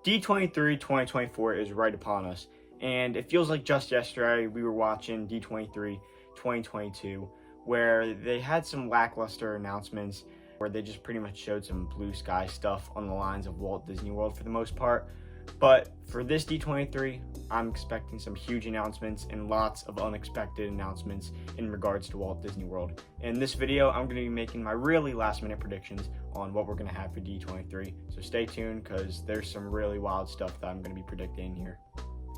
D23 2024 is right upon us, and it feels like just yesterday we were watching D23 2022, where they had some lackluster announcements where they just pretty much showed some blue sky stuff on the lines of Walt Disney World for the most part. But for this D23, I'm expecting some huge announcements and lots of unexpected announcements in regards to Walt Disney World. In this video, I'm going to be making my really last minute predictions on what we're going to have for D23. So stay tuned because there's some really wild stuff that I'm going to be predicting here.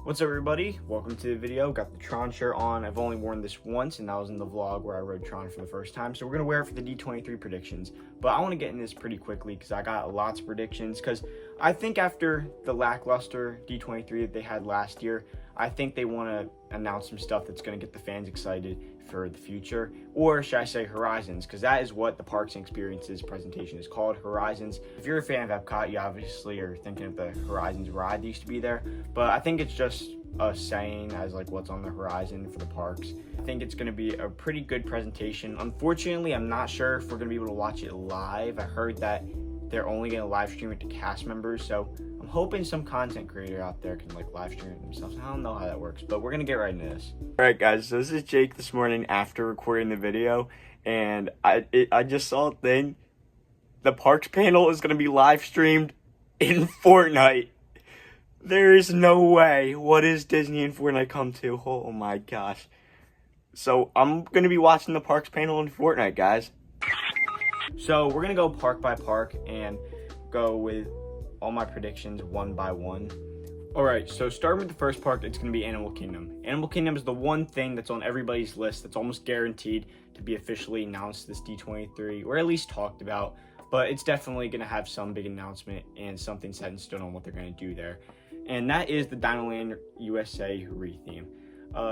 What's up, everybody? Welcome to the video. Got the Tron shirt on. I've only worn this once, and that was in the vlog where I rode Tron for the first time. So we're going to wear it for the D23 predictions. But I want to get in this pretty quickly because I got lots of predictions. Because I think after the lackluster D23 that they had last year, I think they want to announce some stuff that's going to get the fans excited for the future. Or should I say Horizons, because that is what the Parks and Experiences presentation is called, Horizons. If you're a fan of Epcot, you obviously are thinking of the Horizons ride that used to be there. But I think it's just a saying as like what's on the horizon for the parks. I think it's going to be a pretty good presentation. Unfortunately, I'm not sure if we're going to be able to watch it live. I heard that they're only going to live stream it to cast members, so I'm hoping some content creator out there can like live stream it themselves. I don't know how that works, but we're gonna get right into this. All right, guys, so this is Jake this morning after recording the video, and I just saw a thing. The parks panel is gonna be live streamed in Fortnite. There is no way. What is Disney and Fortnite come to? Oh my gosh. So I'm gonna be watching the parks panel in Fortnite, guys. So we're gonna go park by park and go with all my predictions one by one. Alright, so starting with the first park, it's going to be Animal Kingdom. Animal Kingdom is the one thing that's on everybody's list that's almost guaranteed to be officially announced this D23, or at least talked about, but it's definitely going to have some big announcement and something set in stone on what they're going to do there. And that is the Dinoland USA retheme.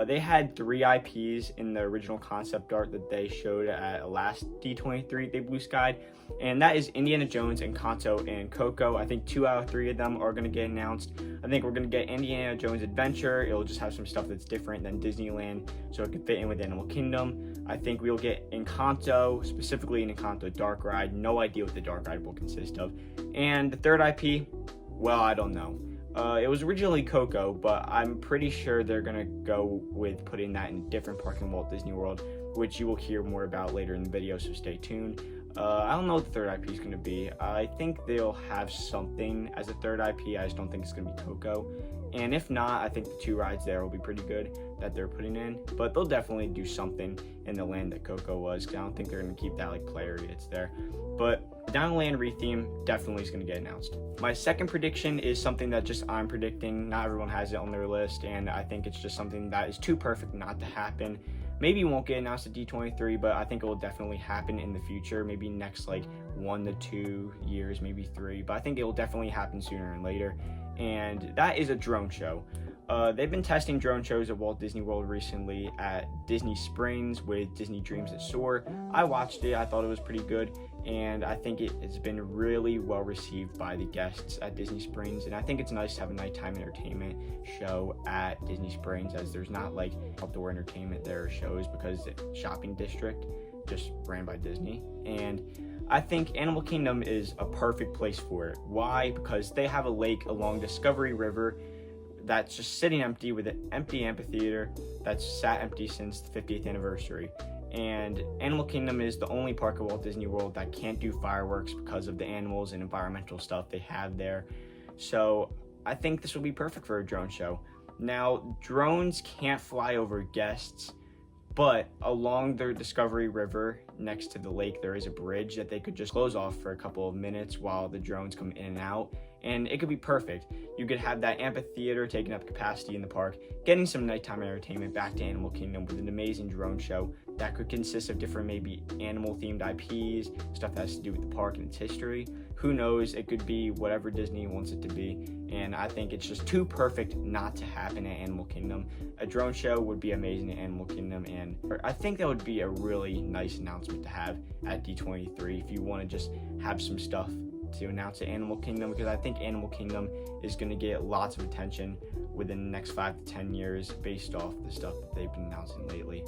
They had 3 IPs in the original concept art that they showed at last D23 they blue skied, and that is Indiana Jones, Encanto, and Coco. I think 2 out of 3 of them are going to get announced. I think we're going to get Indiana Jones Adventure. It'll just have some stuff that's different than Disneyland, so it can fit in with Animal Kingdom. I think we'll get Encanto, specifically an Encanto Dark Ride. No idea what the Dark Ride will consist of. And the third IP, well, I don't know. It was originally Coco, but I'm pretty sure they're going to go with putting that in a different park in Walt Disney World, which you will hear more about later in the video, so stay tuned. I don't know what the third IP is going to be. I think they'll have something as a third IP. I just don't think it's going to be Coco. And if not, I think the 2 rides there will be pretty good that they're putting in. But they'll definitely do something in the land that Coco was, because I don't think they're going to keep that like play area it's there. But Downland retheme definitely is going to get announced. My second prediction is something that just I'm predicting. Not everyone has it on their list, and I think it's just something that is too perfect not to happen. Maybe it won't get announced at D23, but I think it will definitely happen in the future, maybe next like 1 to 2 years, maybe 3, but I think it will definitely happen sooner than later, and that is a drone show. They've been testing drone shows at Walt Disney World recently at Disney Springs with Disney Dreams That Soar. I watched it, I thought it was pretty good, and I think it's been really well received by the guests at Disney Springs, and I think it's nice to have a nighttime entertainment show at Disney Springs, as there's not like outdoor entertainment there or shows because it's a shopping district just ran by Disney. And I think Animal Kingdom is a perfect place for it. Why? Because they have a lake along Discovery River that's just sitting empty with an empty amphitheater that's sat empty since the 50th anniversary. And Animal Kingdom is the only park at Walt Disney World that can't do fireworks because of the animals and environmental stuff they have there. So I think this will be perfect for a drone show. Now, drones can't fly over guests, but along the Discovery River next to the lake, there is a bridge that they could just close off for a couple of minutes while the drones come in and out. And it could be perfect. You could have that amphitheater taking up capacity in the park, getting some nighttime entertainment back to Animal Kingdom with an amazing drone show that could consist of different maybe animal-themed IPs, stuff that has to do with the park and its history. Who knows? It could be whatever Disney wants it to be. And I think it's just too perfect not to happen at Animal Kingdom. A drone show would be amazing at Animal Kingdom, and I think that would be a really nice announcement to have at D23 if you want to just have some stuff to announce at Animal Kingdom, because I think Animal Kingdom is going to get lots of attention within the next 5 to 10 years based off the stuff that they've been announcing lately.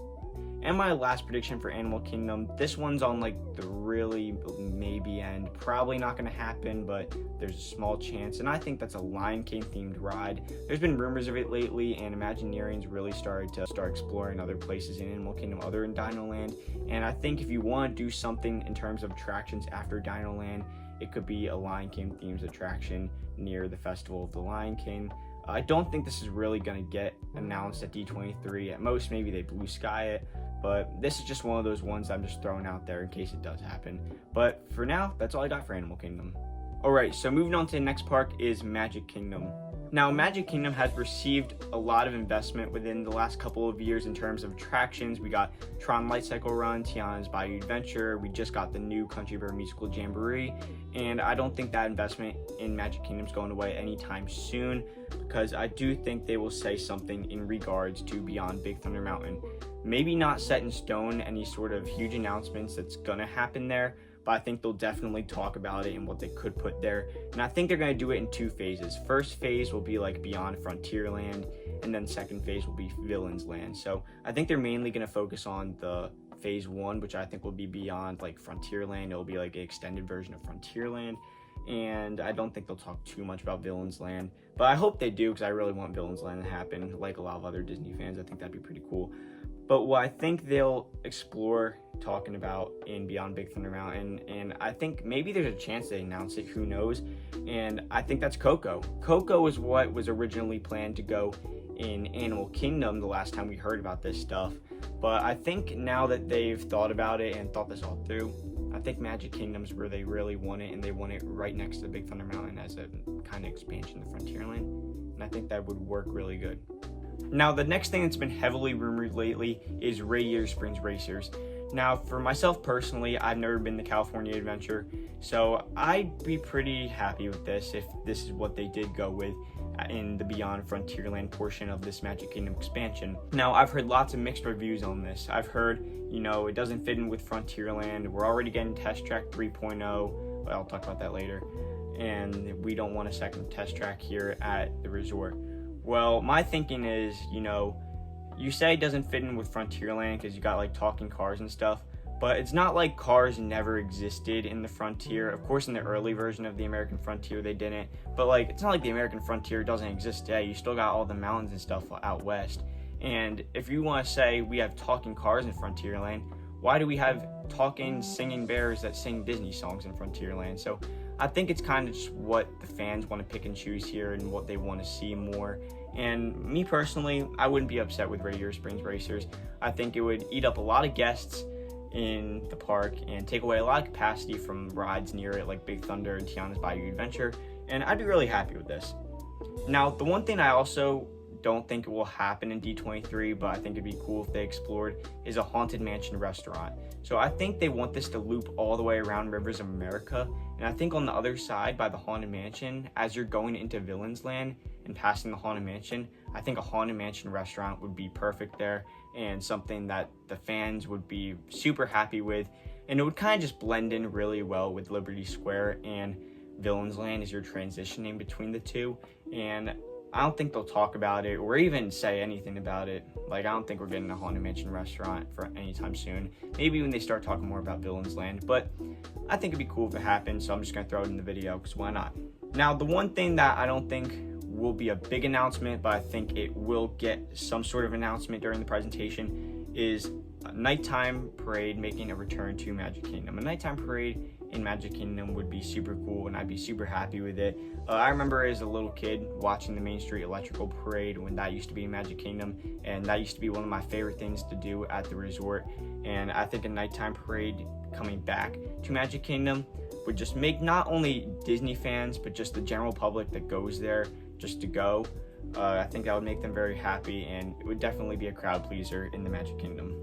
And my last prediction for Animal Kingdom, this one's on like the really maybe end. Probably not going to happen, but there's a small chance. And I think that's a Lion King themed ride. There's been rumors of it lately, and Imagineering's really started to exploring other places in Animal Kingdom other than Dino Land. And I think if you want to do something in terms of attractions after Dino Land, it could be a Lion King themed attraction near the Festival of the Lion King. I don't think this is really going to get announced at D23. At most, maybe they blue sky it. But this is just one of those ones I'm just throwing out there in case it does happen. But for now, that's all I got for Animal Kingdom. Alright, so moving on to the next park is Magic Kingdom. Now, Magic Kingdom has received a lot of investment within the last couple of years in terms of attractions. We got Tron Light Cycle Run, Tiana's Bayou Adventure, we just got the new Country Bear Musical Jamboree, and I don't think that investment in Magic Kingdom is going away anytime soon, because I do think they will say something in regards to Beyond Big Thunder Mountain. Maybe not set in stone any sort of huge announcements that's going to happen there, but I think they'll definitely talk about it and what they could put there. And I think they're going to do it in 2 phases. First phase will be like Beyond Frontierland, and then second phase will be Villains Land. So I think they're mainly going to focus on the phase 1, which I think will be beyond like Frontierland. It'll be like an extended version of Frontierland. And I don't think they'll talk too much about Villains Land, but I hope they do, because I really want Villains Land to happen. Like a lot of other Disney fans, I think that'd be pretty cool. But what I think they'll explore talking about in Beyond Big Thunder Mountain, and I think maybe there's a chance they announce it, who knows, and I think that's Coco. Coco is what was originally planned to go in Animal Kingdom the last time we heard about this stuff, but I think now that they've thought about it and thought this all through, I think Magic Kingdom's where they really want it, and they want it right next to Big Thunder Mountain as a kind of expansion of Frontierland, and I think that would work really good. Now, the next thing that's been heavily rumored lately is Radiator Springs Racers. Now, for myself personally, I've never been to California Adventure, so I'd be pretty happy with this if this is what they did go with in the Beyond Frontierland portion of this Magic Kingdom expansion. Now, I've heard lots of mixed reviews on this. I've heard, it doesn't fit in with Frontierland. We're already getting Test Track 3.0, but I'll talk about that later. And we don't want a second test track here at the resort. Well, my thinking is, you say it doesn't fit in with Frontierland because you got like talking cars and stuff, but it's not like cars never existed in the Frontier. Of course, in the early version of the American Frontier, they didn't, but like, it's not like the American Frontier doesn't exist today. You still got all the mountains and stuff out west. And if you want to say we have talking cars in Frontierland, why do we have talking, singing bears that sing Disney songs in Frontierland? So I think it's kind of just what the fans want to pick and choose here and what they want to see more. And me personally, I wouldn't be upset with Radiator Springs Racers. I think it would eat up a lot of guests in the park and take away a lot of capacity from rides near it like Big Thunder and Tiana's Bayou Adventure, and I'd be really happy with this. Now, the one thing I also don't think it will happen in D23, but I think it'd be cool if they explored, is a Haunted Mansion restaurant. So I think they want this to loop all the way around Rivers of America, and I think on the other side by the Haunted Mansion, as you're going into Villains Land and passing the Haunted Mansion, I think a Haunted Mansion restaurant would be perfect there and something that the fans would be super happy with, and it would kind of just blend in really well with Liberty Square and Villains Land as you're transitioning between the two. And I don't think they'll talk about it or even say anything about it. Like, I don't think we're getting a Haunted Mansion restaurant for anytime soon. Maybe when they start talking more about Villains Land, but I think it'd be cool if it happens, so I'm just gonna throw it in the video, because why not? Now, the one thing that I don't think will be a big announcement, but I think it will get some sort of announcement during the presentation, is a nighttime parade making a return to Magic Kingdom. A nighttime parade in Magic Kingdom would be super cool, and I'd be super happy with it. I remember as a little kid watching the Main Street Electrical Parade when that used to be in Magic Kingdom, and that used to be one of my favorite things to do at the resort. And I think a nighttime parade coming back to Magic Kingdom would just make not only Disney fans, but just the general public that goes there just to go, I think that would make them very happy, and it would definitely be a crowd pleaser in the Magic Kingdom.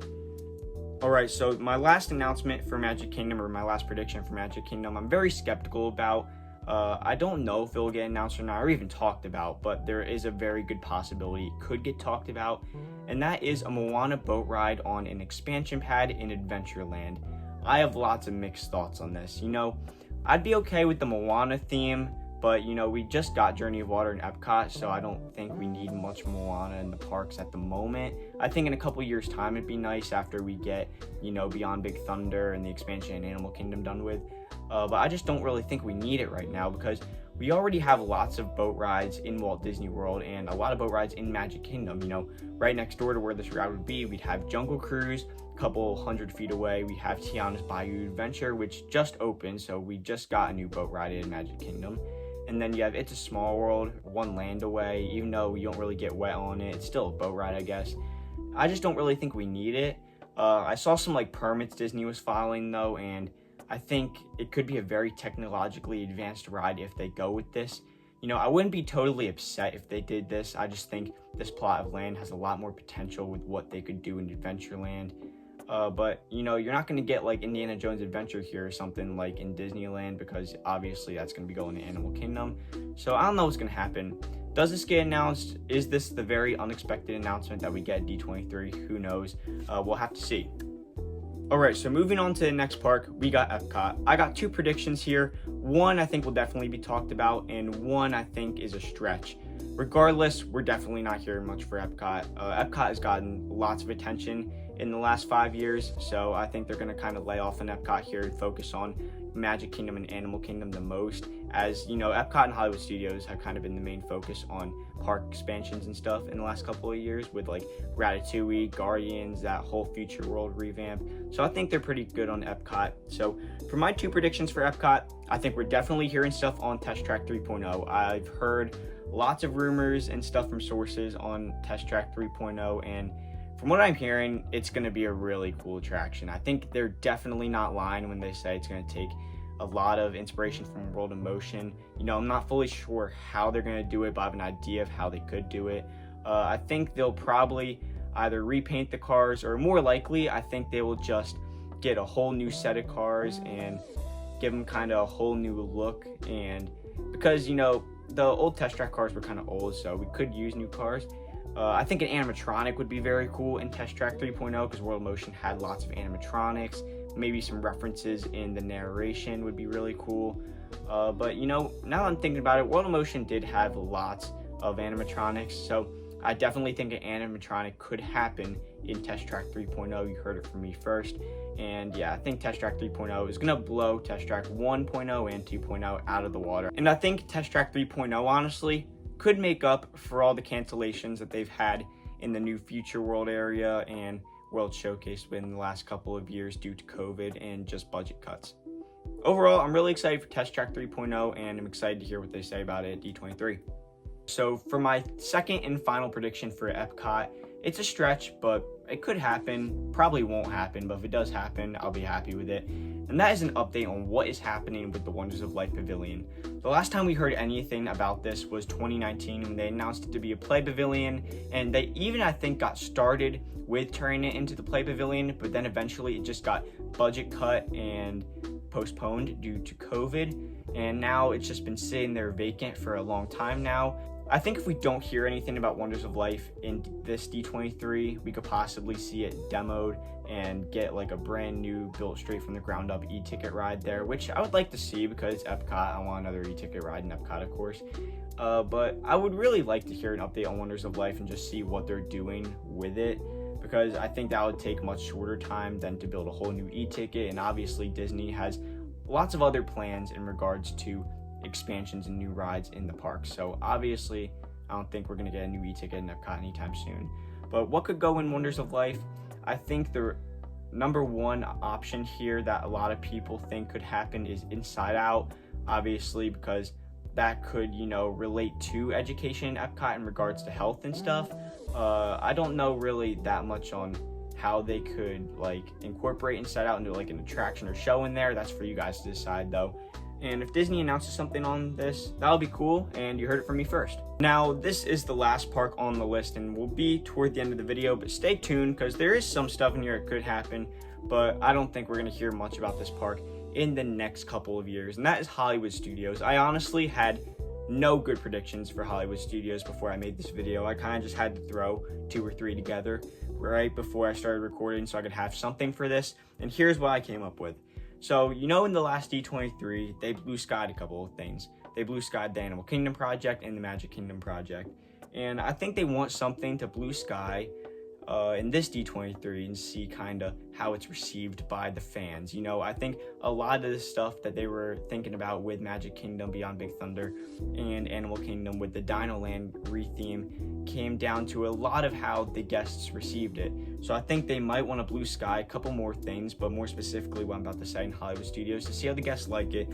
Alright, so my last announcement for Magic Kingdom, or my last prediction for Magic Kingdom, I'm very skeptical about. I don't know if it will get announced or not, or even talked about, but there is a very good possibility it could get talked about, and that is a Moana boat ride on an expansion pad in Adventureland. I have lots of mixed thoughts on this. I'd be okay with the Moana theme, But, we just got Journey of Water in Epcot, so I don't think we need much Moana in the parks at the moment. I think in a couple years' time, it'd be nice after we get, Beyond Big Thunder and the expansion in Animal Kingdom done with. But I just don't really think we need it right now because we already have lots of boat rides in Walt Disney World and a lot of boat rides in Magic Kingdom. Right next door to where this ride would be, we'd have Jungle Cruise. A couple hundred feet away, we have Tiana's Bayou Adventure, which just opened, so we just got a new boat ride in Magic Kingdom. And then you have It's a Small World, one land away. Even though you don't really get wet on it, it's still a boat ride, I guess. I just don't really think we need it. I saw some permits Disney was filing though, and I think it could be a very technologically advanced ride if they go with this. I wouldn't be totally upset if they did this. I just think this plot of land has a lot more potential with what they could do in Adventureland. But you're not going to get Indiana Jones Adventure here or something like in Disneyland, because obviously that's going to be going to Animal Kingdom. So I don't know what's going to happen. Does this get announced? Is this the very unexpected announcement that we get at D23? Who knows? We'll have to see. Alright, so moving on to the next park, we got Epcot. I got two predictions here. One I think will definitely be talked about, and one I think is a stretch. Regardless, we're definitely not hearing much for Epcot. Epcot has gotten lots of attention in the last 5 years, so I think they're going to kind of lay off on Epcot here and focus on Magic Kingdom and Animal Kingdom the most, as Epcot and Hollywood Studios have kind of been the main focus on park expansions and stuff in the last couple of years with Ratatouille, Guardians, that whole Future World revamp. So I think they're pretty good on Epcot. So for my two predictions for Epcot, I think we're definitely hearing stuff on Test Track 3.0. I've heard lots of rumors and stuff from sources on Test Track 3.0, and from what I'm hearing, it's going to be a really cool attraction. I think they're definitely not lying when they say it's going to take a lot of inspiration from World of Motion. I'm not fully sure how they're going to do it, but I have an idea of how they could do it. I think they'll probably either repaint the cars, or more likely, I think they will just get a whole new set of cars and give them kind of a whole new look. And because, the old Test Track cars were kind of old, so we could use new cars. I think an animatronic would be very cool in Test Track 3.0 because World of Motion had lots of animatronics. Maybe some references in the narration would be really cool. But now that I'm thinking about it, World of Motion did have lots of animatronics, so I definitely think an animatronic could happen in Test Track 3.0. You heard it from me first. And yeah, I think Test Track 3.0 is going to blow Test Track 1.0 and 2.0 out of the water. And I think Test Track 3.0, honestly, could make up for all the cancellations that they've had in the new Future World area and World Showcase within the last couple of years due to COVID and just budget cuts. Overall, I'm really excited for Test Track 3.0, and I'm excited to hear what they say about it at D23. So for my second and final prediction for Epcot, it's a stretch, but it could happen. Probably won't happen, but if it does happen, I'll be happy with it. And that is an update on what is happening with the Wonders of Life Pavilion. The last time we heard anything about this was 2019 when they announced it to be a play pavilion, and they even, I think, got started with turning it into the play pavilion, but then eventually it just got budget cut and postponed due to COVID, and now it's just been sitting there vacant for a long time now. I think if we don't hear anything about Wonders of Life in this D23, we could possibly see it demoed and get a brand new, built straight from the ground up e-ticket ride there, which I would like to see because it's Epcot. I want another e-ticket ride in Epcot, of course. But I would really like to hear an update on Wonders of Life and just see what they're doing with it, because I think that would take much shorter time than to build a whole new e-ticket. And obviously Disney has lots of other plans in regards to expansions and new rides in the park. So obviously I don't think we're going to get a new e-ticket in Epcot anytime soon. But what could go in Wonders of Life? I think the number one option here that a lot of people think could happen is Inside Out, obviously, because that could, relate to education in Epcot in regards to health and stuff. I don't know really that much on how they could incorporate Inside Out into an attraction or show in there. That's for you guys to decide though. And if Disney announces something on this, that'll be cool, and you heard it from me first. Now, this is the last park on the list, and will be toward the end of the video, but stay tuned, because there is some stuff in here that could happen, but I don't think we're going to hear much about this park in the next couple of years, and that is Hollywood Studios. I honestly had no good predictions for Hollywood Studios before I made this video. I kind of just had to throw 2 or 3 together right before I started recording so I could have something for this, and here's what I came up with. So, in the last D23, they blue skied a couple of things. they blue skied the Animal Kingdom project and the Magic Kingdom project. And I think they want something to blue sky in this D23 and see kind of how it's received by the fans. You know, I think a lot of the stuff that they were thinking about with Magic Kingdom Beyond Big Thunder and Animal Kingdom with the Dino Land retheme came down to a lot of how the guests received it. So I think they might want to blue sky a couple more things, but more specifically what I'm about to say in Hollywood Studios, to see how the guests like it.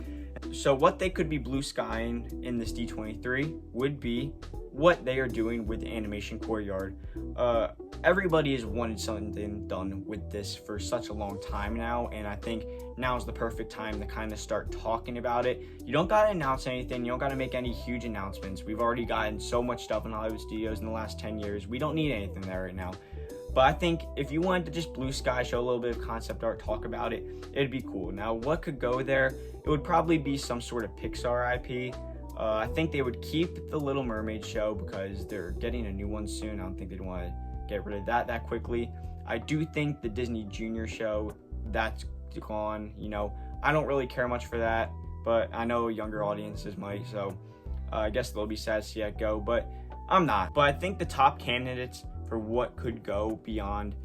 So what they could be blue skying in this D23 would be what they are doing with the Animation Courtyard. Everybody has wanted something done with this for such a long time now, and I think now is the perfect time to kind of start talking about it. You don't gotta announce anything, you don't gotta make any huge announcements. We've already gotten so much stuff in Hollywood Studios in the last 10 years. We don't need anything there right now. But I think if you wanted to just blue sky, show a little bit of concept art, talk about it, it'd be cool. Now, what could go there? It would probably be some sort of Pixar IP. I think they would keep the Little Mermaid show because they're getting a new one soon. I don't think they'd want to get rid of that quickly. I do think the Disney Junior show, that's gone. You know, I don't really care much for that, but I know younger audiences might, so I guess they'll be sad to see that go, but I'm not. But I think the top candidates for what could go beyond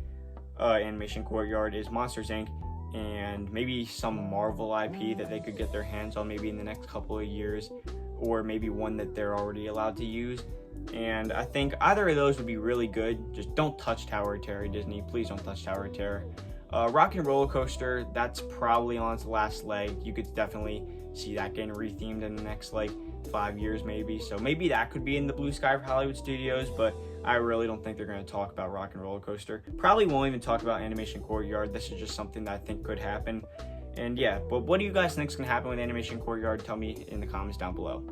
Animation Courtyard is Monsters Inc. and maybe some Marvel IP that they could get their hands on maybe in the next couple of years, or maybe one that they're already allowed to use. And I think either of those would be really good. Just don't touch Tower of Terror, Disney. Please don't touch Tower of Terror. Rock and Roller Coaster, that's probably on its last leg. You could definitely see that getting rethemed in the next like 5 years maybe. So maybe that could be in the blue sky for Hollywood Studios, but I really don't think they're going to talk about Rock and Roller Coaster. Probably won't even talk about Animation Courtyard. This is just something that I think could happen. And yeah, but what do you guys think is going to happen with Animation Courtyard? Tell me in the comments down below.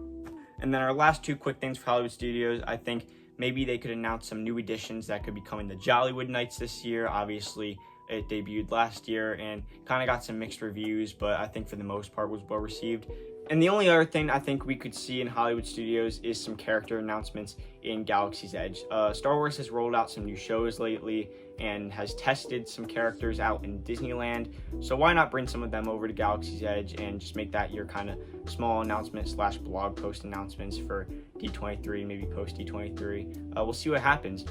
And then our last two quick things for Hollywood Studios, I think maybe they could announce some new additions that could be coming to Jollywood Nights this year. Obviously, it debuted last year and kind of got some mixed reviews, but I think for the most part was well received. And the only other thing I think we could see in Hollywood Studios is some character announcements in Galaxy's Edge. Star Wars has rolled out some new shows lately and has tested some characters out in Disneyland. So why not bring some of them over to Galaxy's Edge and just make that your kind of small announcement / blog post announcements for D23, maybe post D23. We'll see what happens.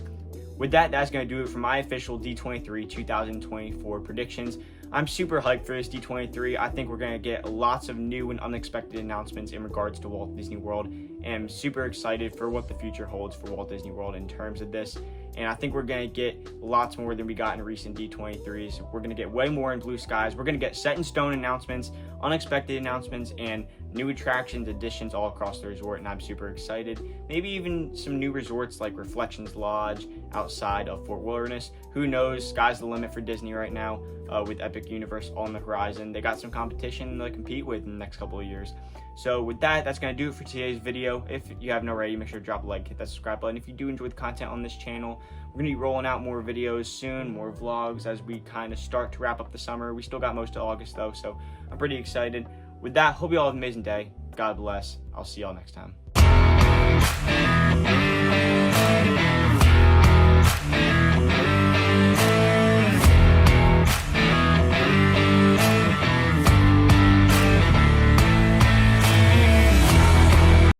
With that, that's going to do it for my official D23 2024 predictions. I'm super hyped for this D23. I think we're going to get lots of new and unexpected announcements in regards to Walt Disney World, and I'm super excited for what the future holds for Walt Disney World in terms of this. And I think we're going to get lots more than we got in recent D23s. We're going to get way more in blue skies. We're going to get set in stone announcements, unexpected announcements, and new attractions, additions all across the resort, and I'm super excited. Maybe even some new resorts like Reflections Lodge outside of Fort Wilderness. Who knows? Sky's the limit for Disney right now with Epic Universe on the horizon. They got some competition to compete with in the next couple of years. So with that, that's going to do it for today's video. If you haven't already, make sure to drop a like, hit that subscribe button. If you do enjoy the content on this channel, we're going to be rolling out more videos soon, more vlogs as we kind of start to wrap up the summer. We still got most of August though, so I'm pretty excited. With that, hope you all have an amazing day. God bless. I'll see y'all next time.